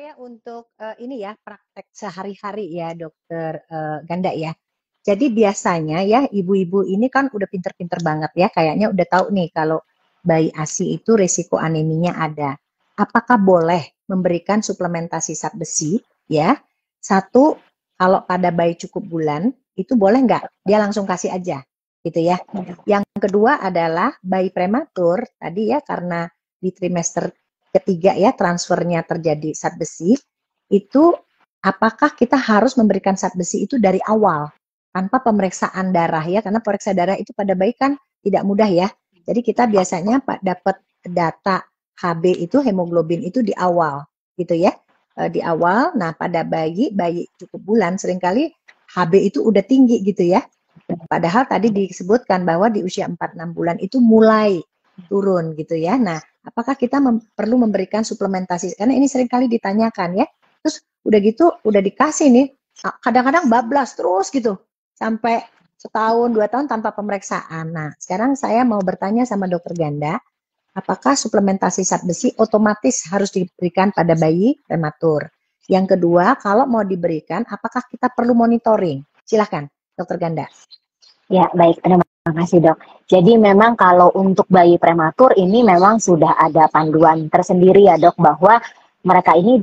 saya untuk ini ya praktek sehari-hari ya dokter Ganda ya. Jadi biasanya ya ibu-ibu ini kan udah pinter-pinter banget ya, kayaknya udah tahu nih kalau bayi ASI itu risiko aneminya ada. Apakah boleh memberikan suplementasi zat besi ya? Satu, kalau pada bayi cukup bulan itu boleh nggak? Dia langsung kasih aja gitu ya. Yang kedua adalah bayi prematur tadi ya karena di trimester ketiga ya transfernya terjadi zat besi itu apakah kita harus memberikan zat besi itu dari awal tanpa pemeriksaan darah ya karena periksa darah itu pada bayi kan tidak mudah ya. Jadi kita biasanya Pak dapat data HB itu hemoglobin itu di awal gitu ya. Di awal. Nah, pada bayi cukup bulan seringkali HB itu udah tinggi gitu ya. Padahal tadi disebutkan bahwa di usia 4-6 bulan itu mulai turun gitu ya. Nah, apakah kita perlu memberikan suplementasi? Karena ini seringkali ditanyakan ya. Terus udah gitu, udah dikasih nih, kadang-kadang bablas terus gitu sampai setahun 2 tahun tanpa pemeriksaan. Nah, sekarang saya mau bertanya sama dokter Ganda, apakah suplementasi zat besi otomatis harus diberikan pada bayi prematur? Yang kedua, kalau mau diberikan, apakah kita perlu monitoring? Silahkan, dokter Ganda. Ya, baik. Terima kasih, Dok. Jadi memang kalau untuk bayi prematur ini memang sudah ada panduan tersendiri ya, Dok, bahwa mereka ini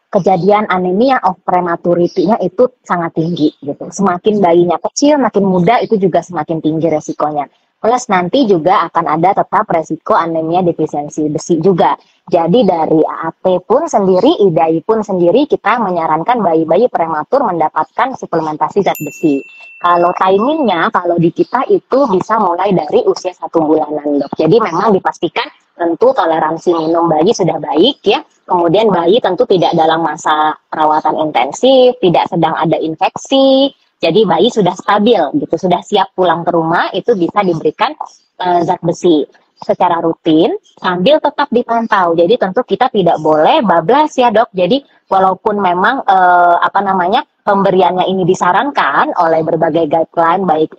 kejadian anemia of prematurity-nya itu sangat tinggi gitu. Semakin bayinya kecil, makin muda itu juga semakin tinggi resikonya. Plus nanti juga akan ada tetap resiko anemia defisiensi besi juga. Jadi dari AAT pun sendiri, IDAI pun sendiri kita menyarankan bayi-bayi prematur mendapatkan suplementasi zat besi. Kalau timingnya, kalau di kita itu bisa mulai dari usia 1 bulanan, Dok. Jadi memang dipastikan tentu toleransi minum bayi sudah baik ya. Kemudian bayi tentu tidak dalam masa perawatan intensif, tidak sedang ada infeksi. Jadi bayi sudah stabil gitu, sudah siap pulang ke rumah, itu bisa diberikan zat besi secara rutin sambil tetap dipantau. Jadi tentu kita tidak boleh bablas ya, Dok. Jadi walaupun memang pemberiannya ini disarankan oleh berbagai guideline baik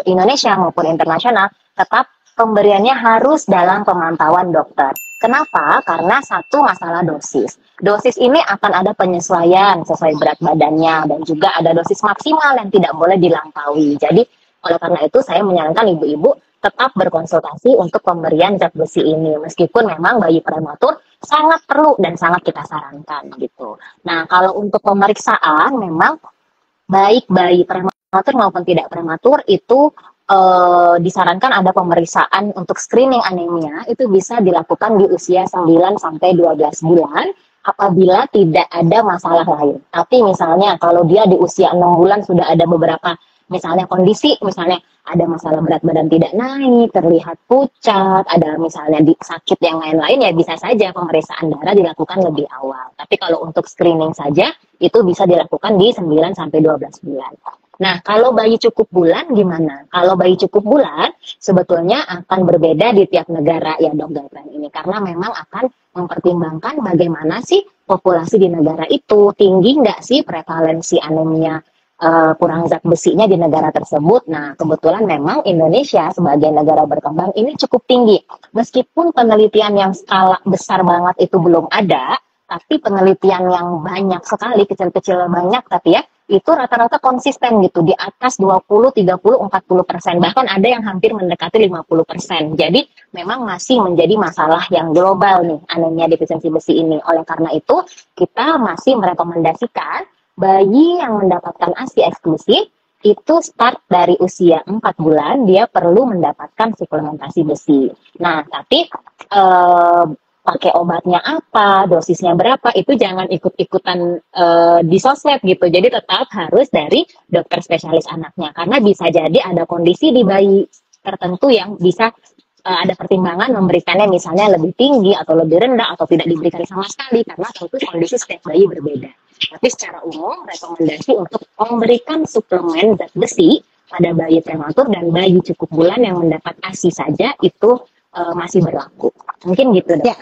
Indonesia maupun internasional, tetap pemberiannya harus dalam pemantauan dokter. Kenapa? Karena satu masalah dosis. Dosis ini akan ada penyesuaian sesuai berat badannya dan juga ada dosis maksimal yang tidak boleh dilampaui. Jadi oleh karena itu saya menyarankan ibu-ibu tetap berkonsultasi untuk pemberian zat besi ini. Meskipun memang bayi prematur sangat perlu dan sangat kita sarankan gitu. Nah, kalau untuk pemeriksaan memang baik bayi prematur maupun tidak prematur itu disarankan ada pemeriksaan untuk screening anemia itu bisa dilakukan di usia 9 sampai 12 bulan apabila tidak ada masalah lain. Tapi misalnya kalau dia di usia 6 bulan sudah ada beberapa misalnya kondisi, misalnya ada masalah berat badan tidak naik, terlihat pucat, ada misalnya sakit yang lain-lain, ya bisa saja pemeriksaan darah dilakukan lebih awal. Tapi kalau untuk screening saja, itu bisa dilakukan di 9 sampai 12 bulan. Nah, kalau bayi cukup bulan gimana? Kalau bayi cukup bulan, sebetulnya akan berbeda di tiap negara ya dok guideline ini. Karena memang akan mempertimbangkan bagaimana sih populasi di negara itu, tinggi nggak sih prevalensi anemia kurang zat besinya di negara tersebut. Nah, kebetulan memang Indonesia sebagai negara berkembang ini cukup tinggi. Meskipun penelitian yang skala besar banget itu belum ada, tapi penelitian yang banyak sekali, kecil-kecil banyak, tapi ya, itu rata-rata konsisten gitu, di atas 20, 30, 40%. Bahkan ada yang hampir mendekati 50%. Jadi, memang masih menjadi masalah yang global nih, anemia defisiensi besi ini. Oleh karena itu, kita masih merekomendasikan bayi yang mendapatkan ASI eksklusif itu start dari usia 4 bulan dia perlu mendapatkan suplementasi besi. Nah, tapi pakai obatnya apa, dosisnya berapa, itu jangan ikut-ikutan di sosmed gitu. Jadi tetap harus dari dokter spesialis anaknya. Karena bisa jadi ada kondisi di bayi tertentu yang bisa ada pertimbangan memberikannya misalnya lebih tinggi atau lebih rendah atau tidak diberikan sama sekali karena tentu kondisi setiap bayi berbeda. Tapi secara umum rekomendasi untuk memberikan suplemen zat besi pada bayi prematur dan bayi cukup bulan yang mendapat ASI saja itu masih berlaku. Mungkin gitu, Dok. Ya,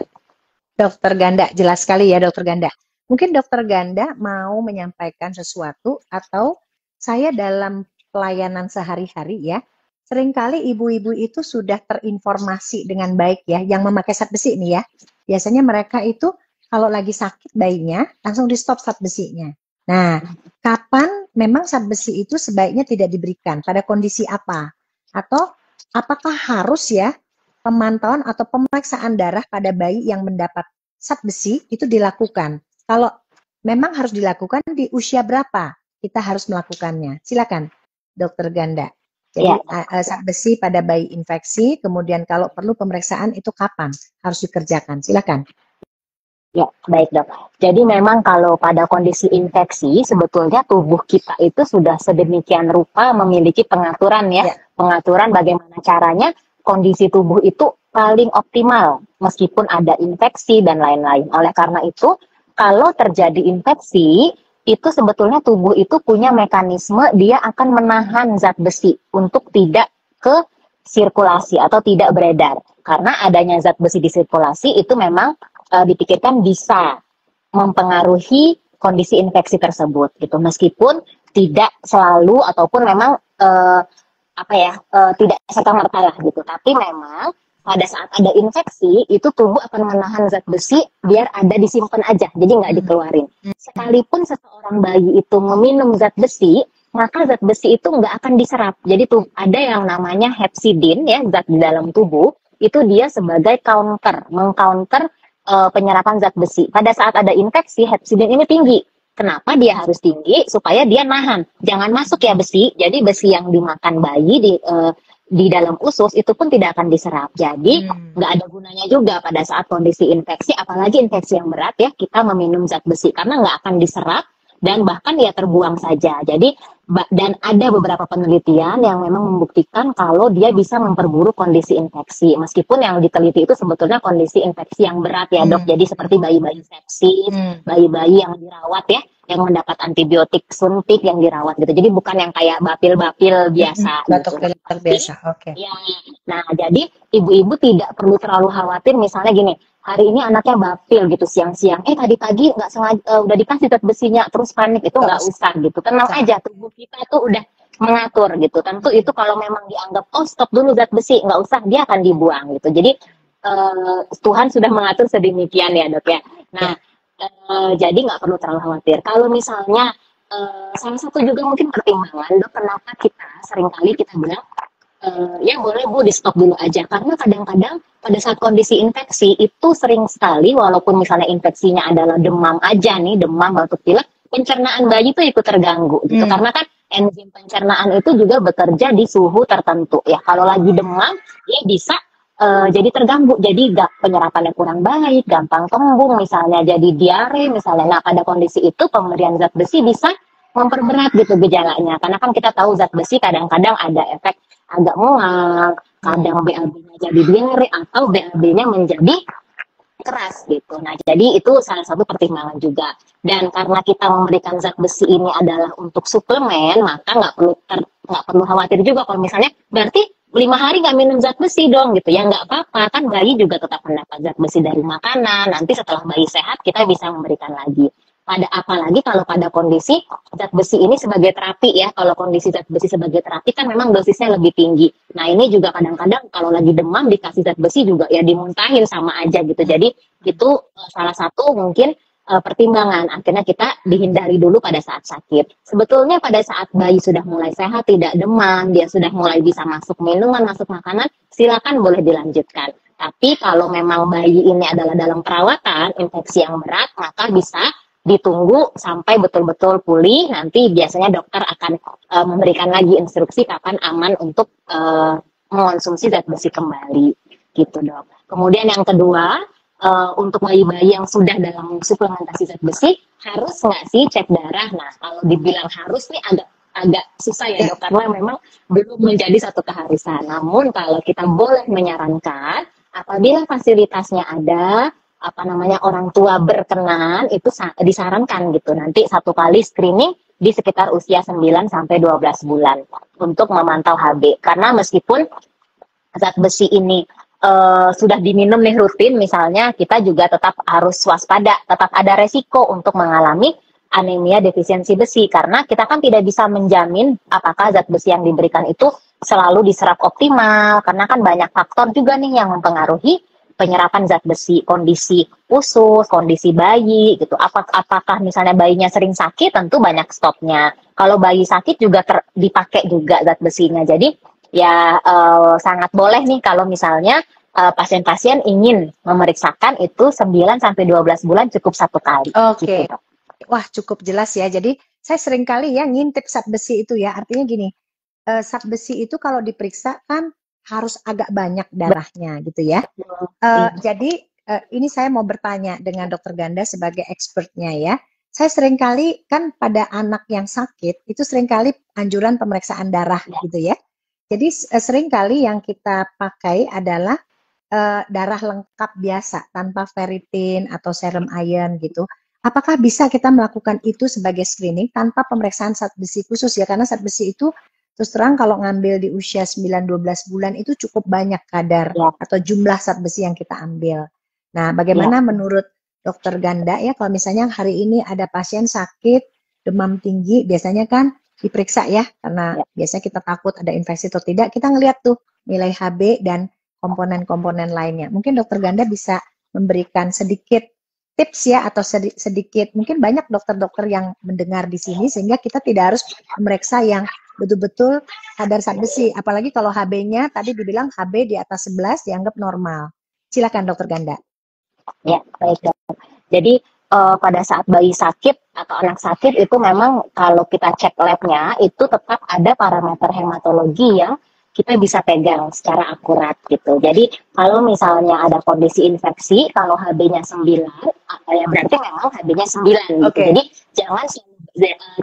Dokter Ganda, jelas sekali ya Dokter Ganda. Mungkin Dokter Ganda mau menyampaikan sesuatu atau saya dalam pelayanan sehari-hari ya, seringkali ibu-ibu itu sudah terinformasi dengan baik ya, yang memakai zat besi ini ya. Biasanya mereka itu kalau lagi sakit bayinya langsung di stop zat besinya. Nah, kapan memang zat besi itu sebaiknya tidak diberikan? Pada kondisi apa? Atau apakah harus ya pemantauan atau pemeriksaan darah pada bayi yang mendapat zat besi itu dilakukan? Kalau memang harus dilakukan di usia berapa kita harus melakukannya? Silakan, Dokter Ganda. Jadi zat besi pada bayi infeksi, kemudian kalau perlu pemeriksaan itu kapan harus dikerjakan? Silakan. Ya, baik dok. Jadi memang kalau pada kondisi infeksi, sebetulnya tubuh kita itu sudah sedemikian rupa memiliki pengaturan ya. Pengaturan bagaimana caranya kondisi tubuh itu paling optimal meskipun ada infeksi dan lain-lain. Oleh karena itu, kalau terjadi infeksi, itu sebetulnya tubuh itu punya mekanisme dia akan menahan zat besi untuk tidak ke sirkulasi atau tidak beredar. Karena adanya zat besi di sirkulasi itu memang dipikirkan bisa mempengaruhi kondisi infeksi tersebut gitu, meskipun tidak selalu ataupun memang tidak serta-merta lah gitu, tapi memang pada saat ada infeksi itu tubuh akan menahan zat besi biar ada disimpan aja, jadi nggak dikeluarin. Sekalipun seseorang bayi itu meminum zat besi, maka zat besi itu nggak akan diserap. Jadi tuh ada yang namanya hepsidin ya, zat di dalam tubuh itu dia sebagai mengcounter penyerapan zat besi. Pada saat ada infeksi, hepsidin ini tinggi. Kenapa dia harus tinggi? Supaya dia nahan. Jangan masuk ya besi. Jadi besi yang dimakan bayi di dalam usus itu pun tidak akan diserap. Jadi nggak ada gunanya juga pada saat kondisi infeksi, apalagi infeksi yang berat ya, kita meminum zat besi karena nggak akan diserap dan bahkan ya terbuang saja. Jadi dan ada beberapa penelitian yang memang membuktikan kalau dia bisa memperburuk kondisi infeksi. Meskipun yang diteliti itu sebetulnya kondisi infeksi yang berat ya dok. Jadi seperti bayi-bayi sepsis, bayi-bayi yang dirawat ya, yang mendapat antibiotik suntik yang dirawat gitu. Jadi bukan yang kayak bapil-bapil biasa. Batuk pilek biasa, oke. Ya, nah jadi ibu-ibu tidak perlu terlalu khawatir misalnya gini, hari ini anaknya bapil gitu siang-siang, tadi pagi nggak sengaja udah dikasih zat besinya terus panik, itu nggak usah gitu, tenang aja, tubuh kita tuh udah mengatur gitu. Tentu itu kalau memang dianggap stop dulu zat besi, nggak usah, dia akan dibuang gitu. Jadi Tuhan sudah mengatur sedemikian ya dok ya. Nah jadi nggak perlu terlalu khawatir. Kalau misalnya salah satu juga mungkin pertimbangan dok, kenapa kita seringkali kita bilang ya boleh bu di stop dulu aja, karena kadang-kadang pada saat kondisi infeksi itu sering sekali walaupun misalnya infeksinya adalah demam aja nih, demam batuk pilek, pencernaan bayi itu ikut terganggu gitu, karena kan enzim pencernaan itu juga bekerja di suhu tertentu ya. Kalau lagi demam dia bisa jadi terganggu, jadi penyerapannya kurang baik, gampang kembung misalnya, jadi diare misalnya. Nah pada kondisi itu pemberian zat besi bisa memperberat gitu gejalanya, karena kan kita tahu zat besi kadang-kadang ada efek agak mual, kadang BAB-nya jadi diare atau BAB-nya menjadi keras gitu. Nah jadi itu salah satu pertimbangan juga. Dan karena kita memberikan zat besi ini adalah untuk suplemen, maka nggak perlu khawatir juga kalau misalnya berarti 5 hari nggak minum zat besi dong gitu ya, nggak apa-apa, kan bayi juga tetap mendapat zat besi dari makanan. Nanti setelah bayi sehat kita bisa memberikan lagi. Apalagi kalau pada kondisi zat besi ini sebagai terapi ya, kalau kondisi zat besi sebagai terapi kan memang dosisnya lebih tinggi. Nah ini juga kadang-kadang kalau lagi demam dikasih zat besi juga ya dimuntahin sama aja gitu. Jadi itu salah satu mungkin pertimbangan akhirnya kita dihindari dulu pada saat sakit. Sebetulnya pada saat bayi sudah mulai sehat, tidak demam, dia sudah mulai bisa masuk minuman, masuk makanan, silakan boleh dilanjutkan. Tapi kalau memang bayi ini adalah dalam perawatan infeksi yang berat, maka bisa ditunggu sampai betul-betul pulih. Nanti biasanya dokter akan memberikan lagi instruksi kapan aman untuk mengonsumsi zat besi kembali gitu dok. Kemudian yang kedua, untuk bayi-bayi yang sudah dalam suplementasi zat besi, harus nggak sih cek darah? Nah kalau dibilang harus nih agak susah ya dok, karena memang belum menjadi satu keharusan. Namun kalau kita boleh menyarankan, apabila fasilitasnya ada, orang tua berkenan, itu disarankan gitu nanti 1 kali screening di sekitar usia 9 sampai 12 bulan untuk memantau HB. Karena meskipun zat besi ini sudah diminum nih rutin misalnya, kita juga tetap harus waspada, tetap ada resiko untuk mengalami anemia defisiensi besi, karena kita kan tidak bisa menjamin apakah zat besi yang diberikan itu selalu diserap optimal, karena kan banyak faktor juga nih yang mempengaruhi penyerapan zat besi, kondisi usus, kondisi bayi gitu. Apakah misalnya bayinya sering sakit, tentu banyak stopnya. Kalau bayi sakit juga dipakai juga zat besinya. Jadi ya sangat boleh nih kalau misalnya pasien-pasien ingin memeriksakan itu 9 sampai 12 bulan cukup 1 kali. Oke. Gitu. Wah, cukup jelas ya. Jadi saya sering kali ya ngintip zat besi itu ya. Artinya gini, zat besi itu kalau diperiksa kan harus agak banyak darahnya gitu ya. Jadi ini saya mau bertanya dengan Dokter Ganda sebagai expertnya ya. Saya sering kali kan pada anak yang sakit itu sering kali anjuran pemeriksaan darah gitu ya. Jadi sering kali yang kita pakai adalah darah lengkap biasa tanpa ferritin atau serum iron gitu. Apakah bisa kita melakukan itu sebagai screening tanpa pemeriksaan zat besi khusus ya? Karena zat besi itu terus terang kalau ngambil di usia 9-12 bulan itu cukup banyak kadar atau jumlah zat besi yang kita ambil. Nah, bagaimana menurut Dokter Ganda ya kalau misalnya hari ini ada pasien sakit, demam tinggi, biasanya kan diperiksa ya, karena biasanya kita takut ada infeksi atau tidak, kita ngelihat tuh nilai Hb dan komponen-komponen lainnya. Mungkin Dokter Ganda bisa memberikan sedikit tips ya atau sedikit mungkin banyak dokter-dokter yang mendengar di sini sehingga kita tidak harus memeriksa yang betul-betul kadar zat besi. Apalagi kalau Hb-nya tadi dibilang Hb di atas 11 dianggap normal. Silakan Dokter Ganda. Ya, baik dok. Jadi pada saat bayi sakit atau anak sakit itu memang kalau kita cek labnya itu tetap ada parameter hematologi yang kita bisa pegang secara akurat gitu. Jadi kalau misalnya ada kondisi infeksi, kalau Hb-nya 9, ya berarti memang Hb-nya 9 gitu. Jadi jangan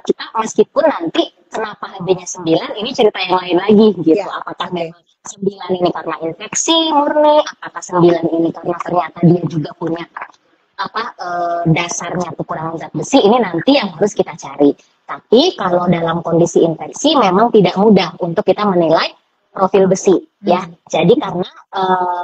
kita meskipun nanti kenapa Hb-nya 9, ini cerita yang lain lagi gitu. Apakah memang 9 ini karena infeksi murni, apakah 9 ini karena ternyata dia juga punya dasarnya kekurangan zat besi, ini nanti yang harus kita cari. Tapi kalau dalam kondisi infeksi memang tidak mudah untuk kita menilai profil besi ya. Jadi karena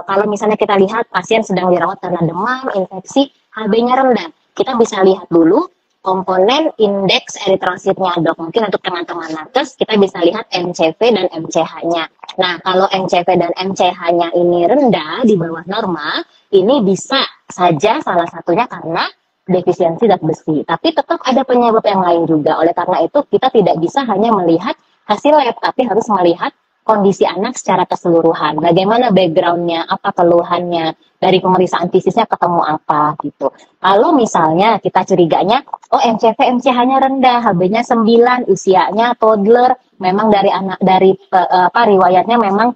kalau misalnya kita lihat pasien sedang dirawat karena demam, infeksi, Hb-nya rendah, kita bisa lihat dulu komponen indeks eritrositnya dok. Mungkin untuk teman-teman nakes kita bisa lihat MCV dan MCH-nya. Nah kalau MCV dan MCH-nya ini rendah di bawah normal, ini bisa saja salah satunya karena defisiensi zat besi. Tapi tetap ada penyebab yang lain juga. Oleh karena itu kita tidak bisa hanya melihat hasil lab, tapi harus melihat kondisi anak secara keseluruhan. Bagaimana background-nya, apa keluhannya, dari pemeriksaan fisiknya ketemu apa gitu. Kalau misalnya kita curiganya, oh MCV, MCH-nya rendah, Hb-nya 9, usianya toddler, memang dari riwayatnya memang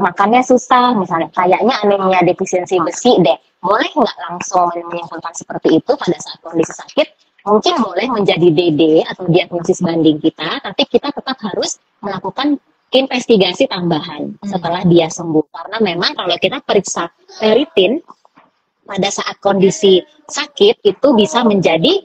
makannya susah, misalnya kayaknya anemia defisiensi besi deh. Boleh nggak langsung menyimpulkan seperti itu pada saat kondisi sakit? Mungkin boleh menjadi DD atau diagnosis banding kita, tapi kita tetap harus melakukan investigasi tambahan setelah dia sembuh. Karena memang kalau kita periksa ferritin pada saat kondisi sakit itu bisa menjadi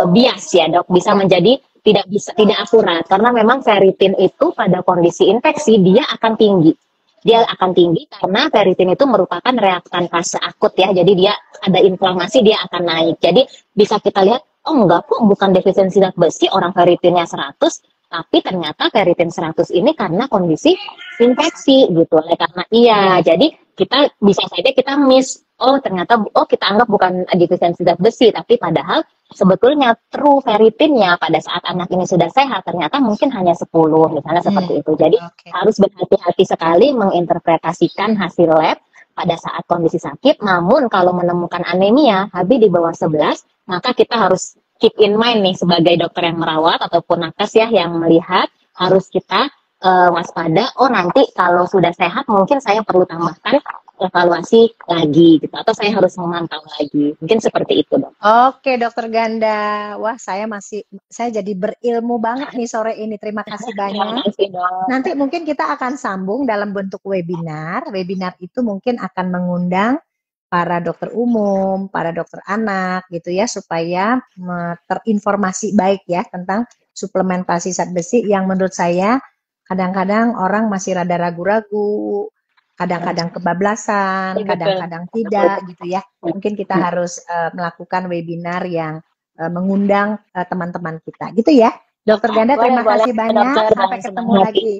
bias ya dok, bisa menjadi tidak akurat karena memang ferritin itu pada kondisi infeksi dia akan tinggi. Dia akan tinggi karena ferritin itu merupakan reaktan fase akut ya. Jadi dia ada inflamasi, dia akan naik. Jadi bisa kita lihat, oh enggak kok bukan defisiensi zat besi, orang ferritinnya 100, tapi ternyata ferritin 100 ini karena kondisi infeksi gitu. Oleh karena jadi kita bisa saja kita miss, ternyata kita anggap bukan defisiensi zat besi, tapi padahal sebetulnya true ferritinnya pada saat anak ini sudah sehat ternyata mungkin hanya 10 misalnya seperti itu. Jadi harus berhati-hati sekali menginterpretasikan hasil lab pada saat kondisi sakit. Namun kalau menemukan anemia Hb di bawah 11, maka kita harus keep in mind nih sebagai dokter yang merawat ataupun nakes ya yang melihat, harus kita waspada. Oh nanti kalau sudah sehat mungkin saya perlu tambahkan evaluasi lagi gitu, atau saya harus memantau lagi, mungkin seperti itu dok. Oke Dokter Ganda, wah saya jadi berilmu banget nih sore ini. Terima kasih banyak. Nanti mungkin kita akan sambung dalam bentuk webinar. Webinar itu mungkin akan mengundang para dokter umum, para dokter anak gitu ya, supaya terinformasi baik ya tentang suplementasi zat besi yang menurut saya kadang-kadang orang masih rada ragu-ragu, kadang-kadang kebablasan, kadang-kadang tidak gitu ya. Mungkin kita harus melakukan webinar yang mengundang teman-teman kita gitu ya. Dokter Ganda, terima kasih banyak. Sampai ketemu lagi.